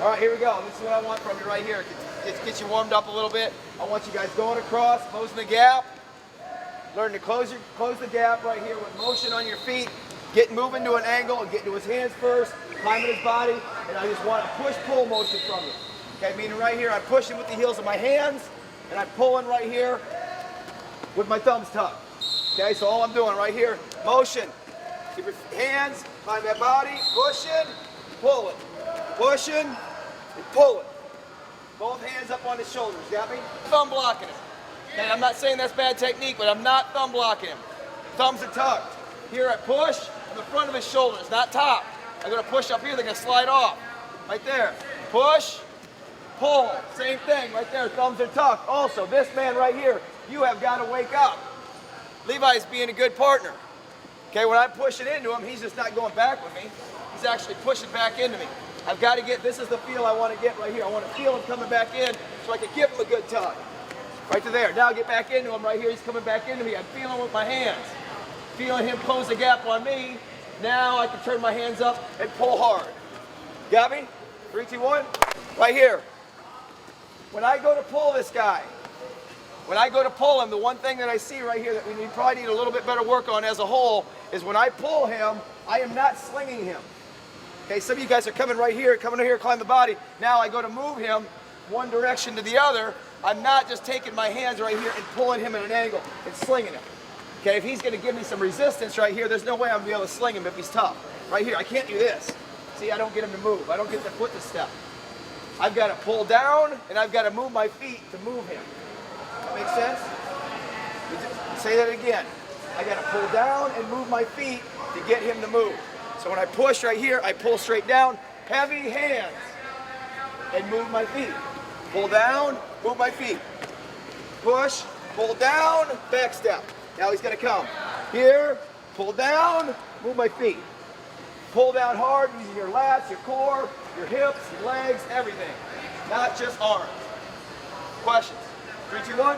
All right, here we go. This is what I want from you right here. Get you warmed up a little bit. I want you guys going across, closing the gap. Learn to close the gap right here with motion on your feet. Get moving to an angle and get to his hands first, climbing his body, and I just want a push-pull motion from you. Okay, meaning right here, I'm pushing with the heels of my hands, and I'm pulling right here with my thumbs tucked. Okay, so all I'm doing right here, motion. Keep your hands, climb that body, pushing, pull it. Pushing and pull it. Both hands up on his shoulders, got me? Thumb blocking him. Okay, I'm not saying that's bad technique, but I'm not thumb blocking him. Thumbs are tucked. Here I push on the front of his shoulders, not top. I'm gonna push up here, they're gonna slide off. Right there. Push, pull. Same thing, right there, thumbs are tucked. Also, this man right here, you have got to wake up. Levi's being a good partner. Okay, when I'm pushing into him, he's just not going back with me. He's actually pushing back into me. I've got to get, this is the feel I want to get right here. I want to feel him coming back in so I can give him a good tug. Right to there. Now get back into him right here. He's coming back into me. I'm feeling with my hands. Feeling him close the gap on me. Now I can turn my hands up and pull hard. Got me? 3, 2, 1. Right here. When I go to pull this guy, when I go to pull him, the one thing that I see right here that we probably need a little bit better work on as a whole is when I pull him, I am not slinging him. Okay, some of you guys are coming right here, coming in here, climb the body. Now I go to move him one direction to the other. I'm not just taking my hands right here and pulling him at an angle and slinging him. Okay, if he's gonna give me some resistance right here, there's no way I'm gonna be able to sling him if he's tough. Right here, I can't do this. See, I don't get him to move. I don't get the foot to step. I've got to pull down and I've got to move my feet to move him. That makes sense? Say that again. I got to pull down and move my feet to get him to move. So when I push right here, I pull straight down, heavy hands, and move my feet. Pull down, move my feet. Push, pull down, back step. Now he's gonna come. Here, pull down, move my feet. Pull down hard using your lats, your core, your hips, your legs, everything. Not just arms. Questions? 3, 2, 1.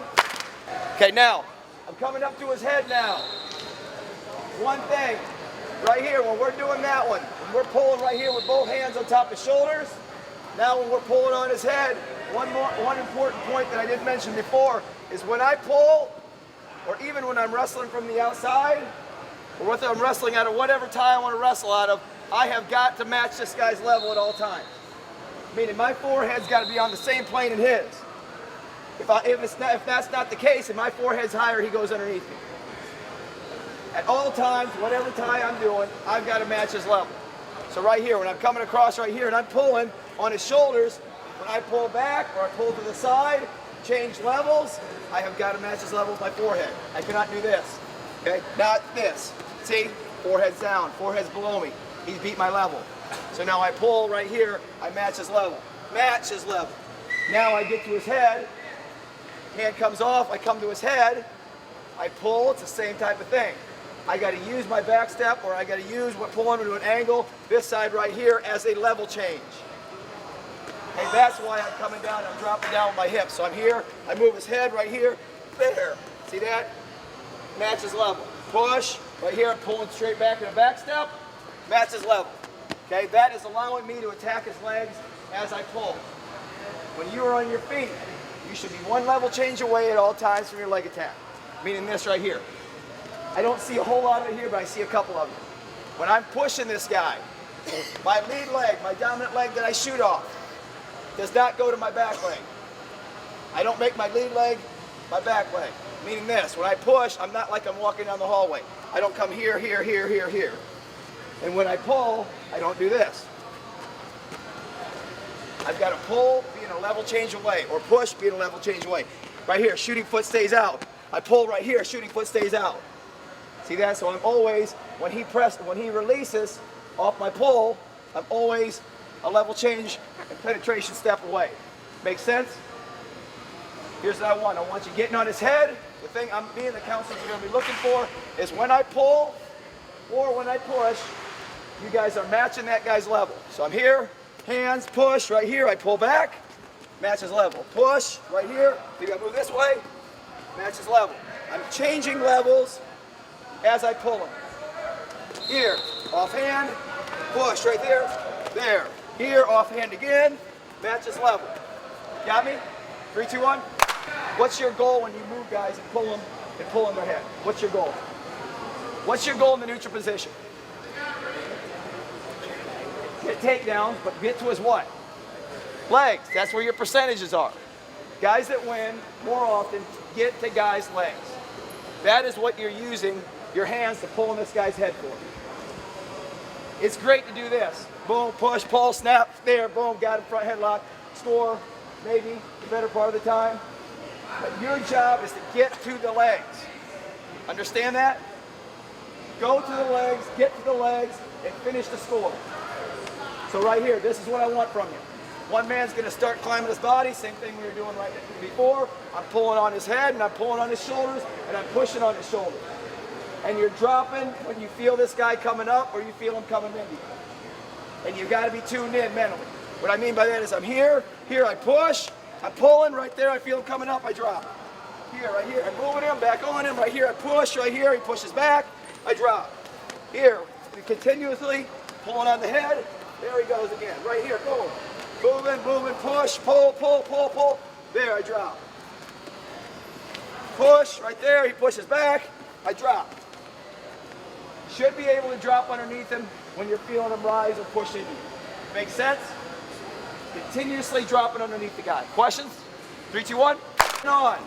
Okay, now, I'm coming up to his head now. One thing. Right here, when we're doing that one, when we're pulling right here with both hands on top of shoulders, now when we're pulling on his head, one important point that I didn't mention before is when I pull, or even when I'm wrestling from the outside, or whether I'm wrestling out of whatever tie I want to wrestle out of, I have got to match this guy's level at all times. Meaning my forehead's got to be on the same plane as his. If that's not the case, if my forehead's higher, he goes underneath me. At all times, whatever tie I'm doing, I've got to match his level. So right here, when I'm coming across right here and I'm pulling on his shoulders, when I pull back or I pull to the side, change levels, I have got to match his level with my forehead. I cannot do this, okay? Not this. See, forehead's down, forehead's below me. He's beat my level. So now I pull right here, I match his level. Match his level. Now I get to his head, hand comes off, I come to his head, I pull, it's the same type of thing. I got to use my back step, or I got to use pulling into an angle, this side right here, as a level change. And that's why I'm coming down, I'm dropping down with my hips. So I'm here, I move his head right here, there. See that? Match his level. Push, right here, I'm pulling straight back in a back step, match his level. Okay, that is allowing me to attack his legs as I pull. When you are on your feet, you should be one level change away at all times from your leg attack. Meaning this right here. I don't see a whole lot of it here, but I see a couple of them. When I'm pushing this guy, my lead leg, my dominant leg that I shoot off, does not go to my back leg. I don't make my lead leg my back leg. Meaning this, when I push, I'm not like I'm walking down the hallway. I don't come here, here, here, here, here. And when I pull, I don't do this. I've got to pull, being a level change away, or push, being a level change away. Right here, shooting foot stays out. I pull right here, shooting foot stays out. See that? So I'm always, when he releases off my pull, I'm always a level change and penetration step away. Make sense? Here's what I want. I want you getting on his head. The thing me and the counselors are going to be looking for is when I pull or when I push, you guys are matching that guy's level. So I'm here, hands, push, right here, I pull back, match his level. Push, right here, maybe I move this way, match his level. I'm changing levels as I pull him. Here, offhand, push right there, there. Here, offhand again, matches level. Got me? 3, 2, 1. What's your goal when you move guys and pull on their head? What's your goal? What's your goal in the neutral position? Get takedowns, but get to his what? Legs. That's where your percentages are. Guys that win more often get to guys' legs. That is what you're using your hands to pull on this guy's head for. It's great to do this. Boom, push, pull, snap, there, boom, got him, front headlock, score, maybe the better part of the time. But your job is to get to the legs. Understand that? Go to the legs, get to the legs, and finish the score. So right here, this is what I want from you. One man's gonna start climbing his body, same thing we were doing right before. I'm pulling on his head, and I'm pulling on his shoulders, and I'm pushing on his shoulders. And you're dropping when you feel this guy coming up or you feel him coming into you. And you've gotta be tuned in mentally. What I mean by that is I'm here I push, I'm pulling, right there I feel him coming up, I drop. Here, right here, I'm moving him, back on him, right here I push, right here he pushes back, I drop. Here, continuously pulling on the head, there he goes again, right here, boom. Moving, moving, push, pull, pull, pull, pull. There, I drop. Push, right there, he pushes back, I drop. Should be able to drop underneath him when you're feeling him rise or push into you. Make sense? Continuously dropping underneath the guy. Questions? 3, 2, 1. On.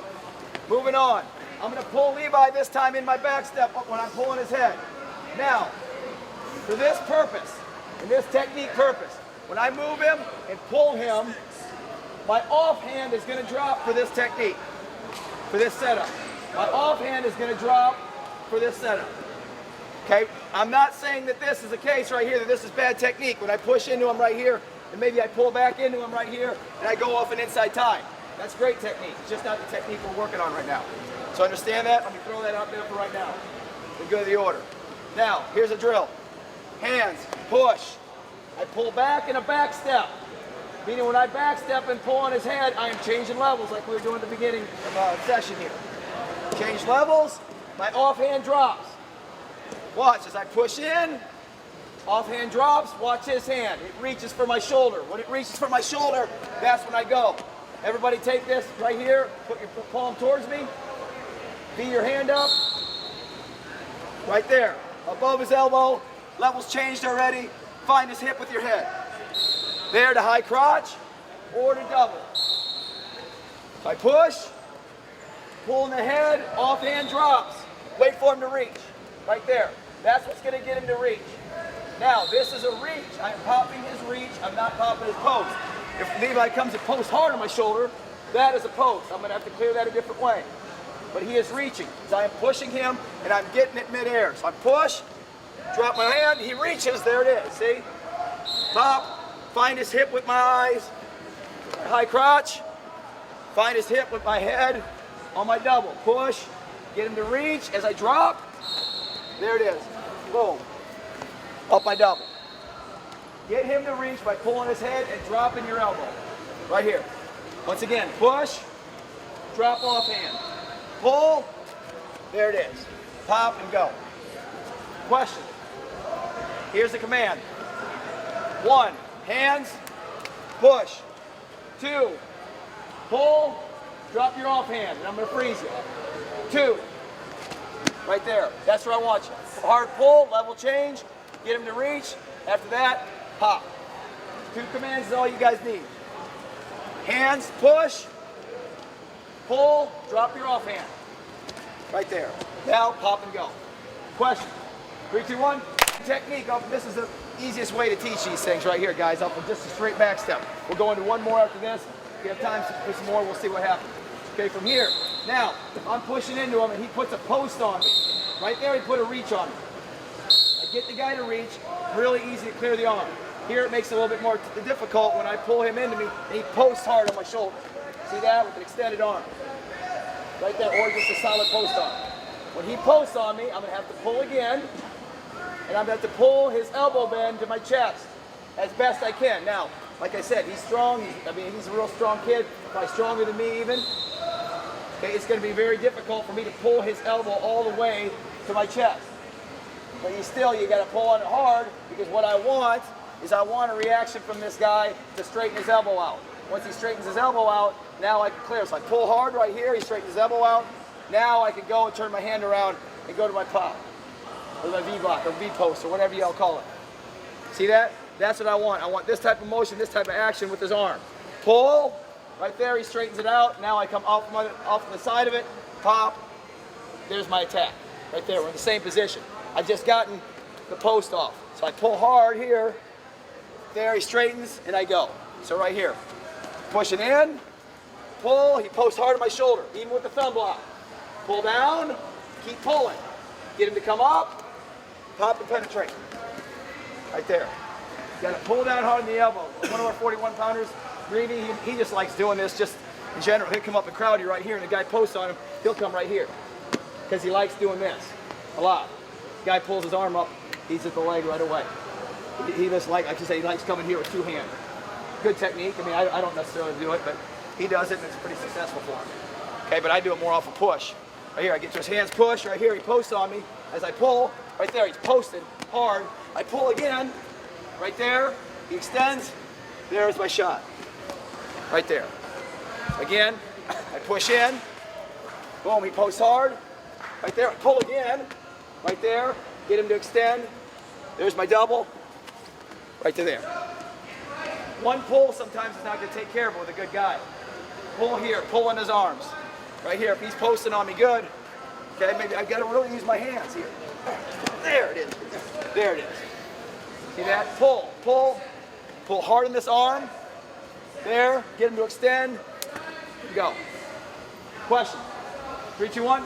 Moving on. I'm going to pull Levi this time in my back step when I'm pulling his head. Now, for this purpose, and this technique purpose, when I move him and pull him, my offhand is going to drop for this technique, for this setup. My offhand is going to drop for this setup. Okay? I'm not saying that this is the case right here, that this is bad technique. When I push into him right here, and maybe I pull back into him right here, and I go off an inside tie. That's great technique. It's just not the technique we're working on right now. So understand that? Let me throw that out there for right now. We go to the order. Now, here's a drill. Hands, push. I pull back in a back step. Meaning when I back step and pull on his head, I am changing levels like we were doing at the beginning of our session here. Change levels, my offhand drops. Watch, as I push in, offhand drops, watch his hand. It reaches for my shoulder. When it reaches for my shoulder, that's when I go. Everybody take this right here, put your palm towards me, V your hand up, right there, above his elbow, levels changed already, find his hip with your head. There to high crotch, or to double. So I push, pull in the head, offhand drops, wait for him to reach, right there. That's what's gonna get him to reach. Now, this is a reach. I'm popping his reach, I'm not popping his post. If Levi comes and posts hard on my shoulder, that is a post. I'm gonna have to clear that a different way. But he is reaching. So I am pushing him and I'm getting it midair. So I push, drop my hand, he reaches, there it is, see? Pop, find his hip with my eyes, high crotch, find his hip with my head on my double. Push, get him to reach as I drop, there it is, boom, up my double. Get him to reach by pulling his head and dropping your elbow. Right here. Once again, push, drop off hand. Pull, there it is. Pop and go. Question. Here's the command. 1, hands, push. 2, pull, drop your offhand, and I'm going to freeze you. 2, right there. That's where I want you. Hard pull, level change, get him to reach. After that, pop. 2 commands is all you guys need. Hands, push, pull, drop your offhand. Right there. Now, pop and go. Question. 3, 2, 1. Technique. This is the easiest way to teach these things right here, guys. Off of just a straight back step. We'll go into one more after this. If you have time for some more, we'll see what happens. Okay, from here. Now, if I'm pushing into him and he puts a post on me, right there he put a reach on me. I get the guy to reach, really easy to clear the arm. Here it makes it a little bit more difficult when I pull him into me and he posts hard on my shoulder. See that? With an extended arm. Right there, or just a solid post arm. When he posts on me, I'm going to have to pull again, and I'm going to have to pull his elbow bend to my chest as best I can. Now, like I said, he's strong. He's a real strong kid, probably stronger than me even. Okay, it's going to be very difficult for me to pull his elbow all the way to my chest. But you got to pull on it hard, because what I want is I want a reaction from this guy to straighten his elbow out. Once he straightens his elbow out, now I can clear. So I pull hard right here, he straightens his elbow out. Now I can go and turn my hand around and go to my pop, or my V-block, or V-post, or whatever y'all call it. See that? That's what I want. I want this type of motion, this type of action with his arm. Pull, right there, he straightens it out. Now I come off the side of it, pop, there's my attack. Right there, we're in the same position. I've just gotten the post off. So I pull hard here, there, he straightens, and I go. So right here, pushing in, pull, he posts hard on my shoulder, even with the thumb block. Pull down, keep pulling. Get him to come up, pop and penetrate. Right there. You gotta pull down hard in the elbow. One of our 41 pounders, Greeny, he just likes doing this just in general. He'll come up and crowd you right here, and the guy posts on him, he'll come right here. Because he likes doing this a lot. The guy pulls his arm up, he's at the leg right away. He just like I say, he likes coming here with two hands. Good technique. I mean, I don't necessarily do it, but he does it, and it's pretty successful for him. Okay, but I do it more off a push. Right here, I get to his hands push. Right here, he posts on me. As I pull, right there, he's posted hard. I pull again. Right there, he extends. There's my shot. Right there. Again, I push in. Boom, he posts hard. Right there, I pull again. Right there, get him to extend. There's my double. Right to there. One pull sometimes is not going to take care of it with a good guy. Pull here, pull in his arms. Right here, if he's posting on me good, okay, maybe I've got to really use my hands here. There it is. There it is. See that? Pull, pull, pull hard in this arm. There, get him to extend. Go. Question. 3, 2, 1.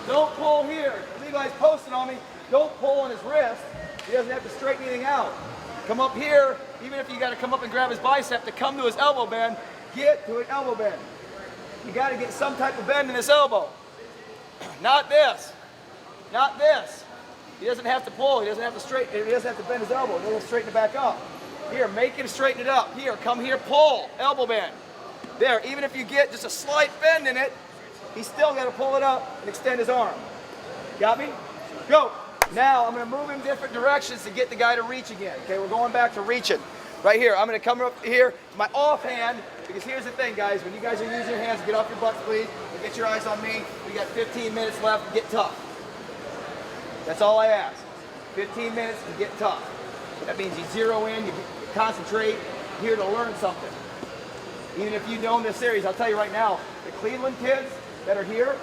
Don't pull here. If Levi's posting on me, don't pull on his wrist. He doesn't have to straighten anything out. Come up here, even if you got to come up and grab his bicep to come to his elbow bend, get to an elbow bend. You got to get some type of bend in this elbow. Not this. Not this. He doesn't have to pull. He doesn't have to straighten. He doesn't have to bend his elbow. He'll straighten it back up. Here, make him straighten it up. Here, come here, pull, elbow bend. There, even if you get just a slight bend in it, he's still got to pull it up and extend his arm. Got me? Go. Now, I'm going to move him different directions to get the guy to reach again. Okay, we're going back to reaching. Right here, I'm going to come up here, my offhand, because here's the thing, guys. When you guys are using your hands, get off your butts, please, and get your eyes on me. We got 15 minutes left. Get tough. That's all I ask. 15 minutes to get tough. That means you zero in, you concentrate, you're here to learn something. Even if you know in this series, I'll tell you right now, the Cleveland kids that are here,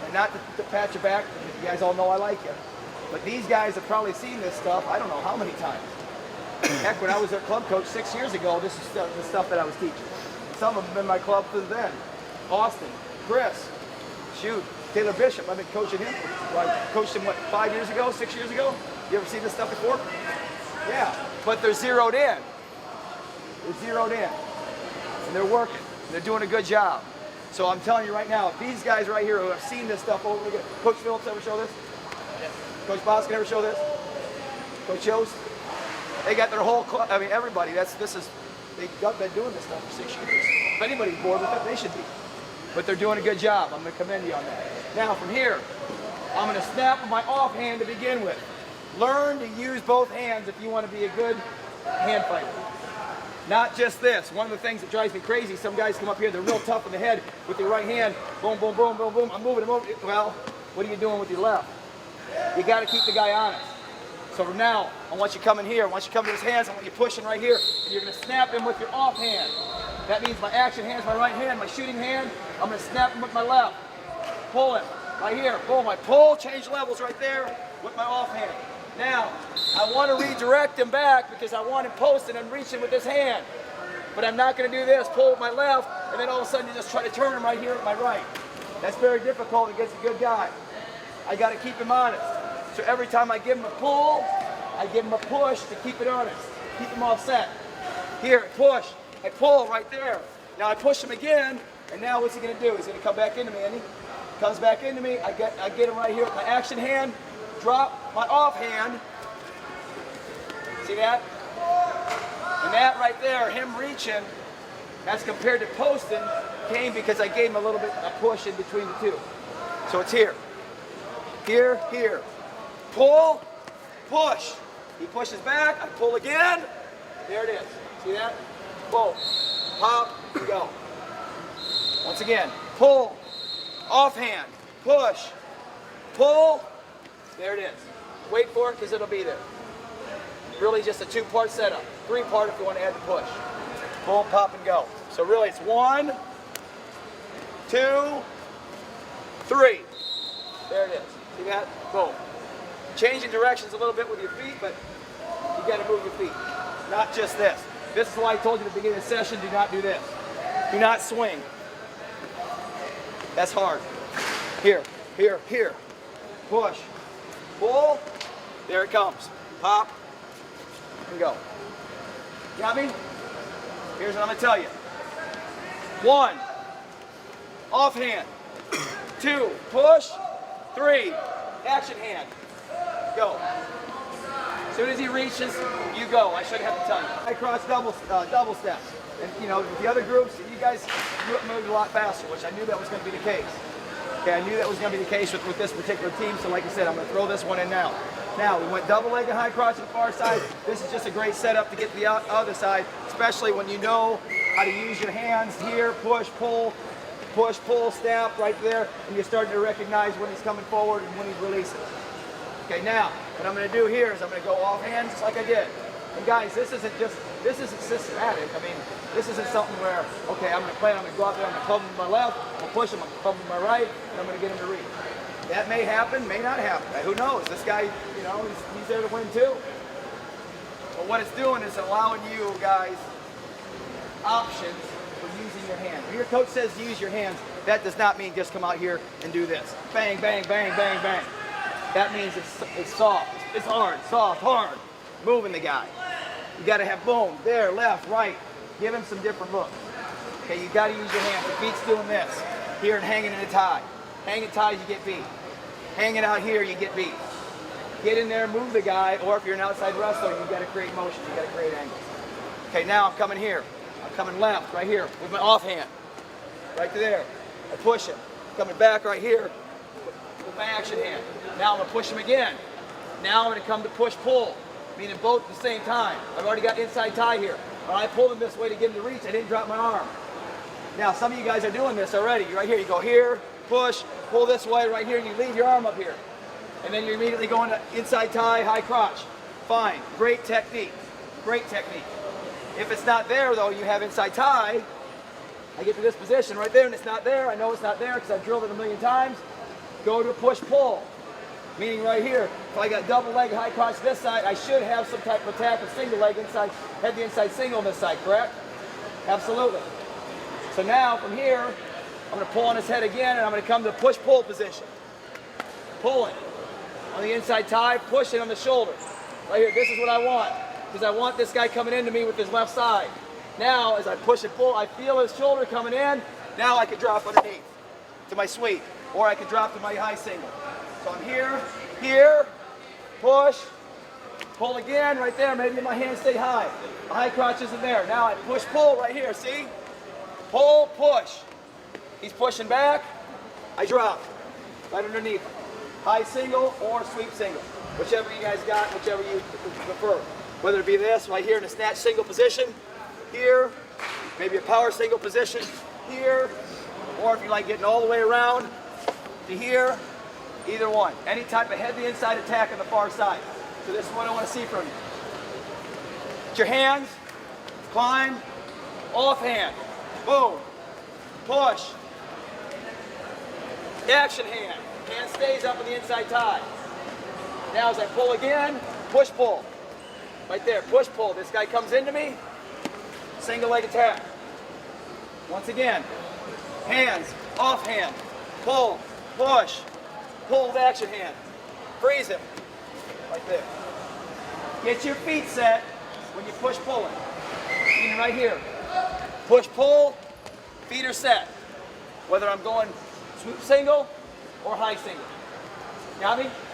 and not to pat your back, you guys all know I like you, but these guys have probably seen this stuff, I don't know how many times. Heck, when I was their club coach 6 years ago, this is the stuff that I was teaching. Some have been in my club since then. Austin, Chris, shoot, Taylor Bishop, I've been coaching him. I coached him, what, 5 years ago, 6 years ago? You ever seen this stuff before? Yeah, but they're zeroed in. They're zeroed in. And they're working. And they're doing a good job. So I'm telling you right now, if these guys right here who have seen this stuff over again, Coach Phillips ever show this? Yeah. Coach Boskin ever show this? Coach Yost? They got their whole club, I mean everybody, they've been doing this stuff for 6 years. If anybody's bored with it, they should be. But they're doing a good job. I'm going to commend you on that. Now from here, I'm going to snap with my offhand to begin with. Learn to use both hands if you want to be a good hand fighter. Not just this. One of the things that drives me crazy, some guys come up here, they're real tough in the head with their right hand. Boom, boom, boom, boom, boom. I'm moving. Well, what are you doing with your left? You got to keep the guy honest. So from now, I want you coming here. Once you come to his hands, I want you pushing right here. And you're going to snap him with your offhand. That means my action hand's my right hand, my shooting hand. I'm going to snap him with my left. Pull him. Right here. Boom. I pull, change levels right there with my offhand. Now, I want to redirect him back because I want him posting and reaching with his hand. But I'm not going to do this. Pull with my left, and then all of a sudden you just try to turn him right here with my right. That's very difficult against a good guy. I got to keep him honest. So every time I give him a pull, I give him a push to keep it honest. Keep him offset. Here, push. I pull right there. Now I push him again, and now what's he going to do? He's going to come back into me, and he comes back into me. I get him right here with my action hand. Drop my offhand. See that? And that right there, him reaching, as compared to posting, came because I gave him a little bit of push in between the two. So it's here. Here, here. Pull, push. He pushes back, I pull again. There it is. See that? Boom. Pop, and go. Once again, pull, offhand, push, pull. There it is. Wait for it because it'll be there. Really just a 2-part setup. 3-part if you want to add the push. Boom, pop, and go. So really it's 1, 2, 3. There it is. See that? Boom. Changing directions a little bit with your feet, but you got to move your feet. Not just this. This is why I told you at the beginning of the session, do not do this. Do not swing. That's hard. Here, here, here. Push. Pull. There it comes. Pop. And go. Got me? Here's what I'm going to tell you. 1. Offhand. 2. Push. 3. Action hand. Go. As soon as he reaches, you go. I shouldn't have to tell you. I cross double steps. And you know, with the other groups, you guys moved a lot faster, which I knew that was going to be the case. Okay, I knew that was going to be the case with this particular team, so like I said, I'm going to throw this one in now. Now, we went double-legged high cross to the far side. This is just a great setup to get to the other side, especially when you know how to use your hands here, push, pull, snap right there, and you're starting to recognize when he's coming forward and when he's releasing. Okay, now, what I'm going to do here is I'm going to go offhand just like I did. And guys, this isn't systematic. I mean, this isn't something where, okay, I'm going to go out there, I'm going to club him with my left, I'll push him, I'm going to club him with my right, and I'm going to get him to reach. That may happen, may not happen. Who knows? This guy, you know, he's there to win too. But what it's doing is allowing you guys options for using your hands. When your coach says use your hands, that does not mean just come out here and do this. Bang, bang, bang, bang, bang. That means it's soft, it's hard, soft, hard. Moving the guy. You got to have boom, there, left, right. Give him some different looks. Okay, you got to use your hands. The feet's doing this. Here and hanging in a tie. Hanging ties, you get beat. Hanging out here, you get beat. Get in there, move the guy, or if you're an outside wrestler, you got to create motion. You got to create angles. Okay, now I'm coming here. I'm coming left, right here, with my offhand. Right there. I push him. Coming back right here with my action hand. Now I'm going to push him again. Now I'm going to come to push-pull, meaning both at the same time. I've already got inside tie here. When I pulled him this way to get him to reach, I didn't drop my arm. Now, some of you guys are doing this already. Right here, you go here, push, pull this way, right here, and you leave your arm up here. And then you're immediately going to inside tie, high crotch. Fine, great technique, great technique. If it's not there though, you have inside tie, I get to this position right there and it's not there. I know it's not there because I've drilled it a million times. Go to push-pull, meaning right here, if I got double leg high crotch this side, I should have some type of attack with single leg inside, head the inside single on this side, correct? Absolutely. So now from here, I'm going to pull on his head again and I'm going to come to push-pull position. Pulling on the inside tie, pushing on the shoulder. Right here, this is what I want. Because I want this guy coming into me with his left side. Now, as I push and pull, I feel his shoulder coming in. Now I can drop underneath to my sweep. Or I can drop to my high single. So I'm here, here, push, pull again, right there. Maybe my hands stay high. The high crotch isn't there. Now I push, pull right here, see? Pull, push. He's pushing back. I drop right underneath. High single or sweep single. Whichever you guys got, whichever you prefer. Whether it be this right here in a snatch single position, here, maybe a power single position, here, or if you like getting all the way around to here, either one. Any type of head the inside attack on the far side. So this is what I want to see from you. Get your hands, climb, offhand, boom, push, action hand. Hand stays up on the inside tie. Now as I pull again, push pull. Right there, push pull. This guy comes into me, single leg attack. Once again, hands, offhand, pull, push, pull with action hand. Freeze him. Right there. Get your feet set when you push pulling. Meaning right here. Push pull, feet are set. Whether I'm going swoop single or high single. Got me?